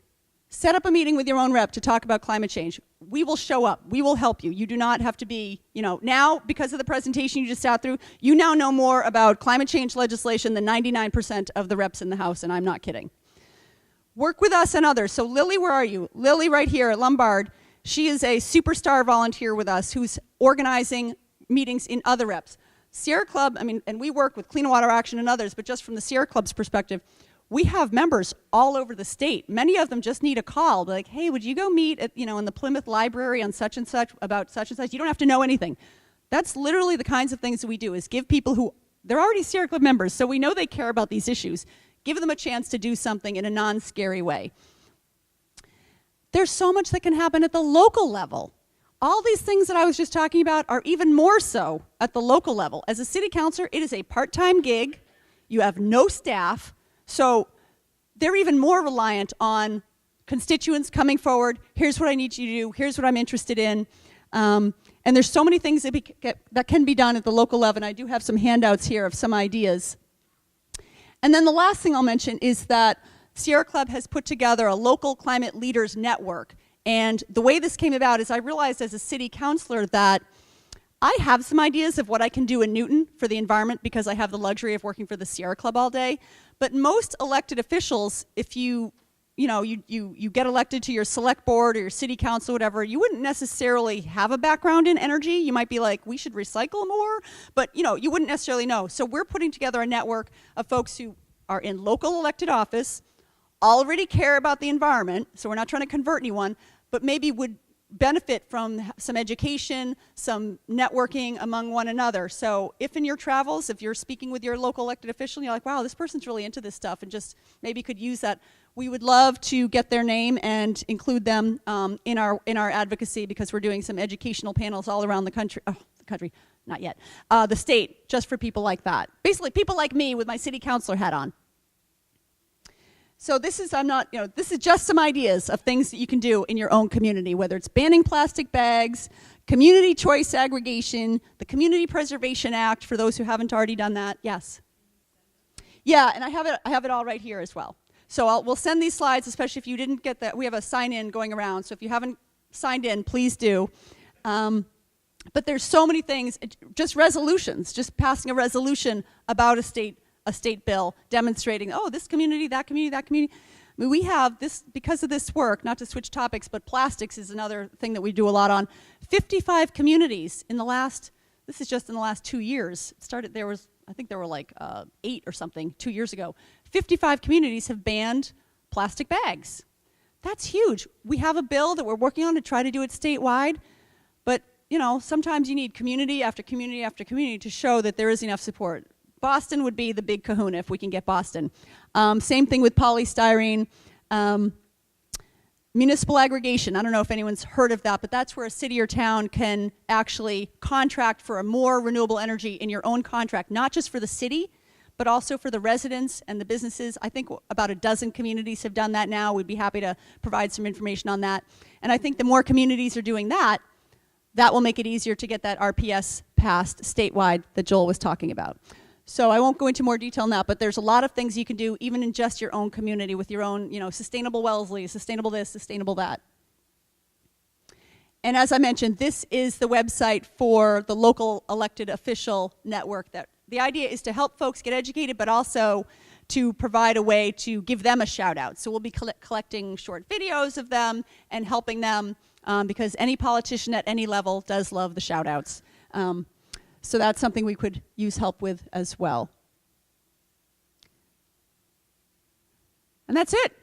Set up a meeting with your own rep to talk about climate change. We will show up. We will help you. You do not have to be, now, because of the presentation you just sat through, you now know more about climate change legislation than 99% of the reps in the House, and I'm not kidding. Work with us and others. So Lily, where are you? Lily right here at Lombard. She is a superstar volunteer with us who's organizing meetings in other reps. Sierra Club, and we work with Clean Water Action and others, but just from the Sierra Club's perspective, we have members all over the state. Many of them just need a call. Like, hey, would you go meet at, in the Plymouth Library on such and such about such and such? You don't have to know anything. That's literally the kinds of things that we do, is give people who, they're already Sierra Club members, so we know they care about these issues. Give them a chance to do something in a non-scary way. There's so much that can happen at the local level. All these things that I was just talking about are even more so at the local level. As a city councilor, it is a part-time gig. You have no staff. So they're even more reliant on constituents coming forward. Here's what I need you to do. Here's what I'm interested in. And there's so many things that can be done at the local level. And I do have some handouts here of some ideas. And then the last thing I'll mention is that Sierra Club has put together a local climate leaders network. And the way this came about is I realized as a city councilor that I have some ideas of what I can do in Newton for the environment because I have the luxury of working for the Sierra Club all day. But most elected officials, if you get elected to your select board or your city council, whatever, you wouldn't necessarily have a background in energy. You might be like, we should recycle more, but you wouldn't necessarily know. So we're putting together a network of folks who are in local elected office, already care about the environment, so we're not trying to convert anyone, but maybe would benefit from some education, some networking among one another. So if in your travels, if you're speaking with your local elected official and you're like, wow, this person's really into this stuff and just maybe could use that, we would love to get their name and include them in our advocacy, because we're doing some educational panels all around the country. Oh, the country, not yet. The state, just for people like that. Basically, people like me with my city councilor hat on. So this is, this is just some ideas of things that you can do in your own community, whether it's banning plastic bags, community choice aggregation, the Community Preservation Act, for those who haven't already done that. Yes? Yeah, and I have it all right here as well. So we'll send these slides, especially if you didn't get that. We have a sign-in going around, so if you haven't signed in, please do. But there's so many things, just resolutions, just passing a resolution about a state bill demonstrating, oh, this community, that community, that community. I mean, we have this, because of this work, not to switch topics, but plastics is another thing that we do a lot on. 55 communities in the last, this is just in the last 2 years. It started, I think there were like 8 or something 2 years ago. 55 communities have banned plastic bags. That's huge. We have a bill that we're working on to try to do it statewide, but sometimes you need community after community after community to show that there is enough support. Boston would be the big kahuna if we can get Boston. Same thing with polystyrene. Municipal aggregation, I don't know if anyone's heard of that, but that's where a city or town can actually contract for a more renewable energy in your own contract, not just for the city, but also for the residents and the businesses. I think about a dozen communities have done that now. We'd be happy to provide some information on that. And I think the more communities are doing that, that will make it easier to get that RPS passed statewide that Joel was talking about. So I won't go into more detail now, but there's a lot of things you can do even in just your own community with your own, sustainable Wellesley, sustainable this, sustainable that. And as I mentioned, this is the website for the local elected official network. That the idea is to help folks get educated, but also to provide a way to give them a shout out. So we'll be collecting short videos of them and helping them, because any politician at any level does love the shout outs. So that's something we could use help with as well. And that's it.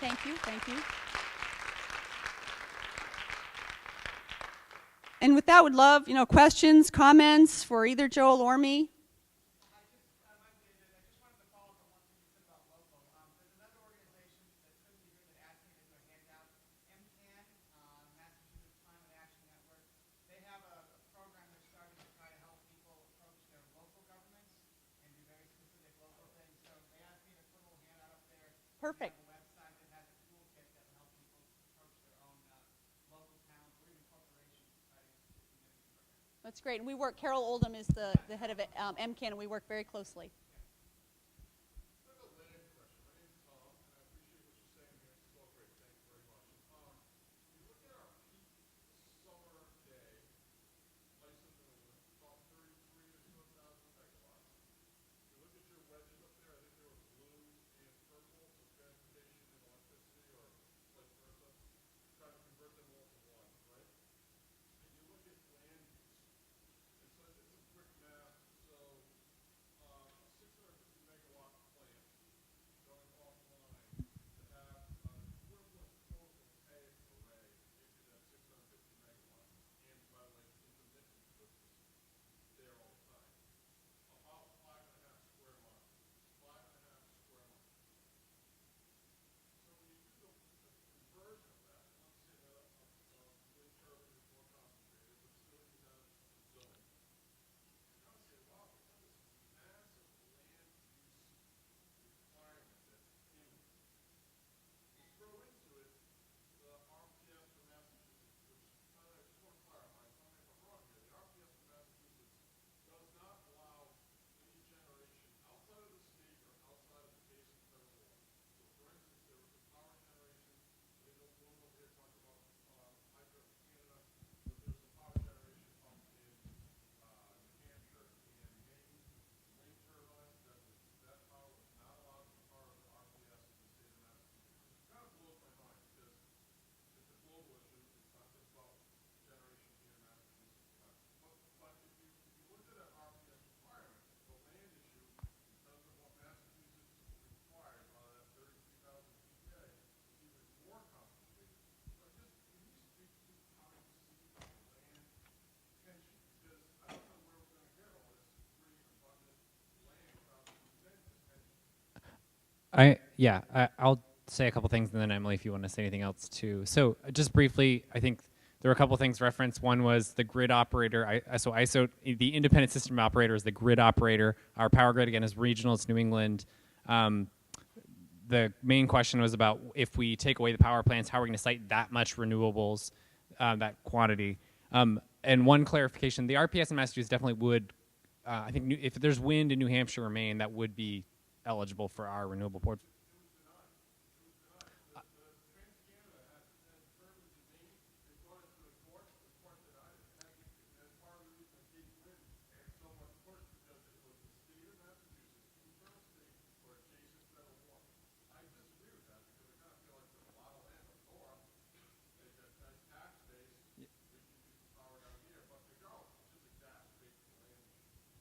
Thank you, thank you. And with that, would love, questions, comments for either Joel or me. Perfect. That's great. And we work, Carol Oldham is the head of MCAN, and we work very closely. I'll say a couple things, and then Emily, if you want to say anything else too. So just briefly, I think there were a couple things referenced. One was the grid operator. So ISO, the independent system operator, is the grid operator. Our power grid, again, is regional. It's New England. The main question was about if we take away the power plants, how are we going to site that much renewables, that quantity? And one clarification, the RPS in Massachusetts definitely would, I think if there's wind in New Hampshire or Maine, that would be eligible for our renewable portfolio.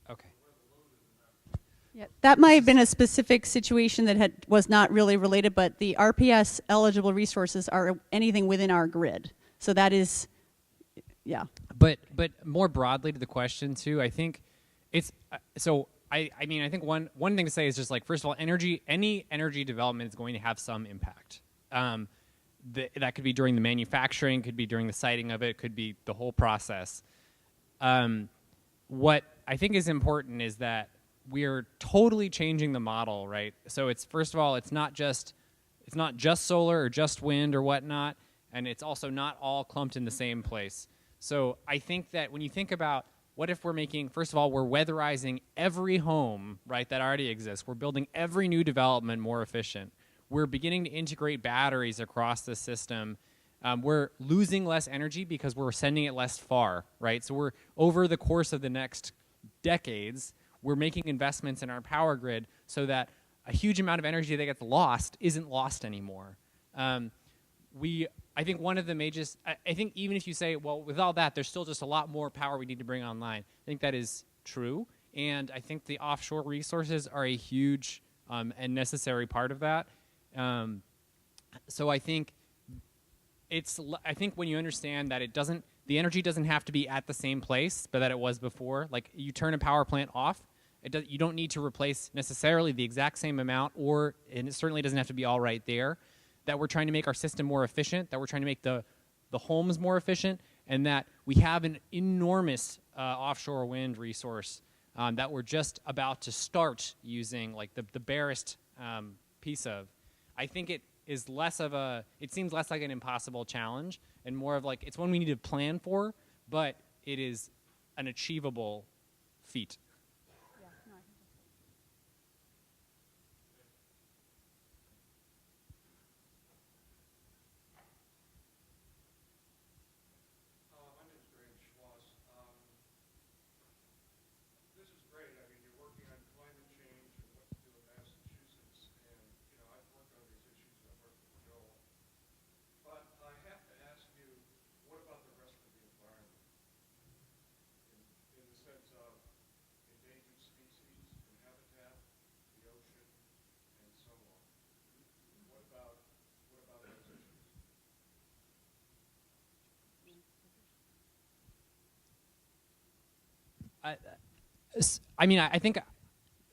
Okay. Yeah, that might have been a specific situation that was not really related, but the RPS eligible resources are anything within our grid. So that is, yeah. But more broadly to the question too, I think it's I mean, I think one thing to say is just like, first of all, any energy development is going to have some impact. That could be during the manufacturing, could be during the siting of it, could be the whole process. What I think is important is that we're totally changing the model, right? So it's, first of all, it's not just solar or just wind or whatnot, and it's also not all clumped in the same place. So I think that when you think about what if we're making, first of all, we're weatherizing every home, right, that already exists. We're building every new development more efficient. We're beginning to integrate batteries across the system. We're losing less energy because we're sending it less far, right? So we're, over the course of the next decades, we're making investments in our power grid so that a huge amount of energy that gets lost isn't lost anymore. I think one of the major, I think even if you say, well, with all that, there's still just a lot more power we need to bring online. I think that is true, and I think the offshore resources are a huge and necessary part of that. So I think when you understand that the energy doesn't have to be at the same place, but that it was before. Like, you turn a power plant off, you don't need to replace necessarily the exact same amount, and it certainly doesn't have to be all right there. That we're trying to make our system more efficient, that we're trying to make the homes more efficient, and that we have an enormous offshore wind resource that we're just about to start using, like the barest piece of. I think it seems less like an impossible challenge and more of like, it's one we need to plan for, but it is an achievable feat. I think,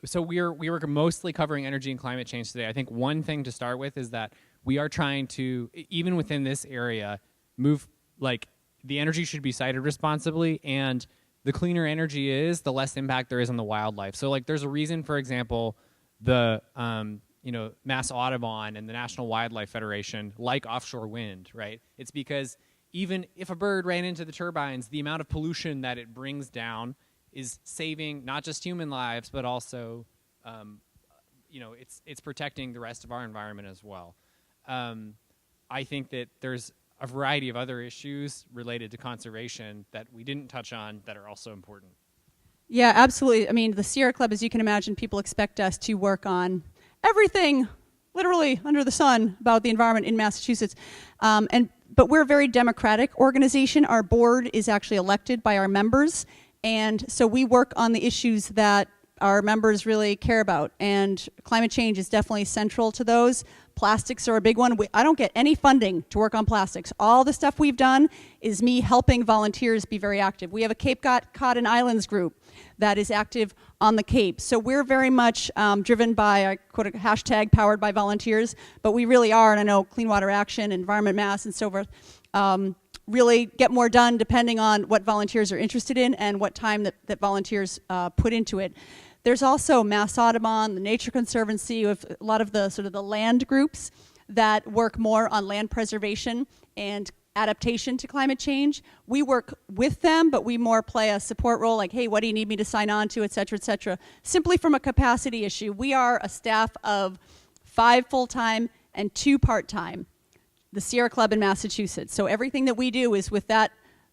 so we were mostly covering energy and climate change today. I think one thing to start with is that we are trying to, even within this area, move, like, the energy should be sited responsibly, and the cleaner energy is, the less impact there is on the wildlife. So, like, there's a reason, for example, the Mass Audubon and the National Wildlife Federation like offshore wind, right? It's because even if a bird ran into the turbines, the amount of pollution that it brings down is saving not just human lives, but also, it's protecting the rest of our environment as well. I think that there's a variety of other issues related to conservation that we didn't touch on that are also important. Yeah, absolutely. I mean, the Sierra Club, as you can imagine, people expect us to work on everything, literally under the sun, about the environment in Massachusetts. But we're a very democratic organization. Our board is actually elected by our members. And so we work on the issues that our members really care about, and climate change is definitely central to those. Plastics are a big one. I don't get any funding to work on plastics. All the stuff we've done is me helping volunteers be very active. We have a Cape Cod and Islands group that is active on the Cape. So we're very much driven by, I quote a hashtag, powered by volunteers, but we really are, and I know Clean Water Action, Environment Mass, and so forth, really get more done depending on what volunteers are interested in and what time that volunteers put into it. There's also Mass Audubon, the Nature Conservancy, with a lot of the sort of the land groups that work more on land preservation and adaptation to climate change. We work with them, but we more play a support role, like, hey, what do you need me to sign on to, et cetera, simply from a capacity issue. We are a staff of 5 full-time and 2 part-time, the Sierra Club in Massachusetts. So everything that we do is with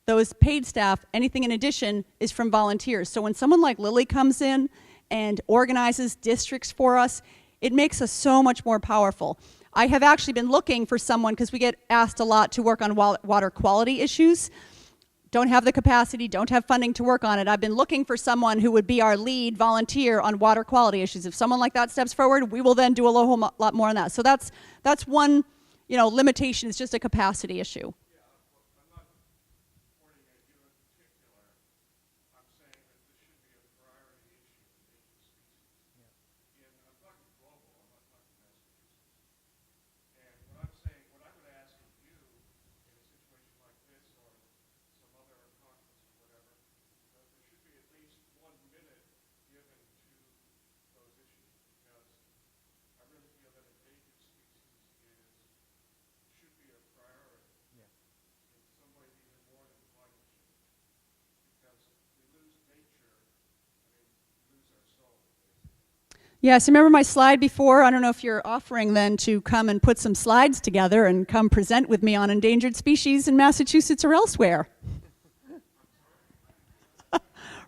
those paid staff. Anything in addition is from volunteers. So when someone like Lily comes in and organizes districts for us, it makes us so much more powerful. I have actually been looking for someone, because we get asked a lot to work on water quality issues. Don't have the capacity, don't have funding to work on it. I've been looking for someone who would be our lead volunteer on water quality issues. If someone like that steps forward, we will then do a whole lot more on that. So that's one, limitation. It's just a capacity issue. Yes, remember my slide before? I don't know if you're offering then to come and put some slides together and come present with me on endangered species in Massachusetts or elsewhere.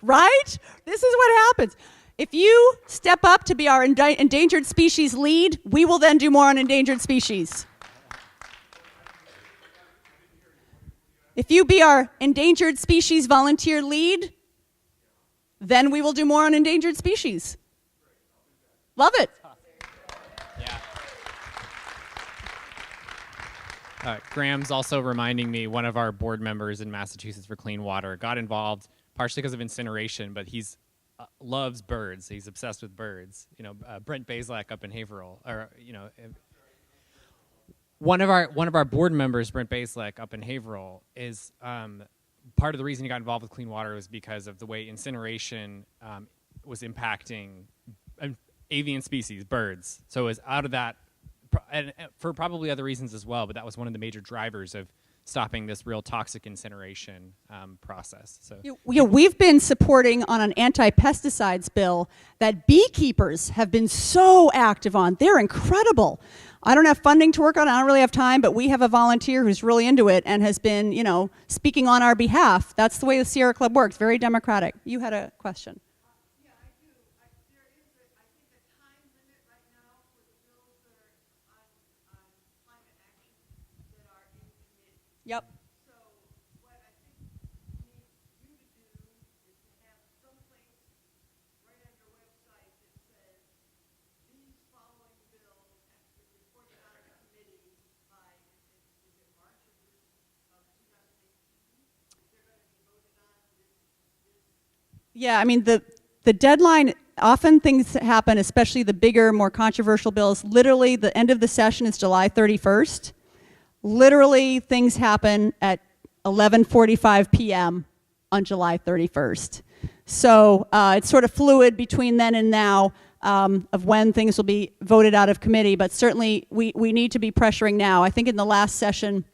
Right? This is what happens. If you step up to be our endangered species lead, we will then do more on endangered species. If you be our endangered species volunteer lead, then we will do more on endangered species. Love it. Yeah. Graham's also reminding me, one of our board members in Massachusetts for Clean Water got involved partially because of incineration, but he's loves birds. He's obsessed with birds. Brent Bazelak up in Haverhill, one of our board members, Brent Bazelak up in Haverhill, is part of the reason he got involved with Clean Water was because of the way incineration was impacting avian species, birds. So it was out of that, and for probably other reasons as well, but that was one of the major drivers of stopping this real toxic incineration process. So we've been supporting on an anti-pesticides bill that beekeepers have been so active on. They're incredible. I don't have funding to work on it. I don't really have time, but we have a volunteer who's really into it and has been, speaking on our behalf. That's the way the Sierra Club works, very democratic. You had a question. Yep. So what I think we need you to do is to have someplace right on your website that says these following bills have to be reported out of the committee by, is it March of 2018? Is they're going to be voted on this? Yeah, I mean, the deadline, often things happen, especially the bigger, more controversial bills. Literally, the end of the session is July 31st. Literally, things happen at 11:45 p.m. on July 31st. So it's sort of fluid between then and now of when things will be voted out of committee, but certainly we need to be pressuring now. I think in the last session,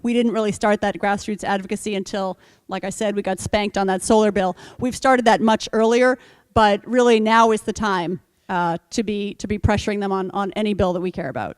we didn't really start that grassroots advocacy until, like I said, we got spanked on that solar bill. We've started that much earlier, but really now is the time to be pressuring them on any bill that we care about.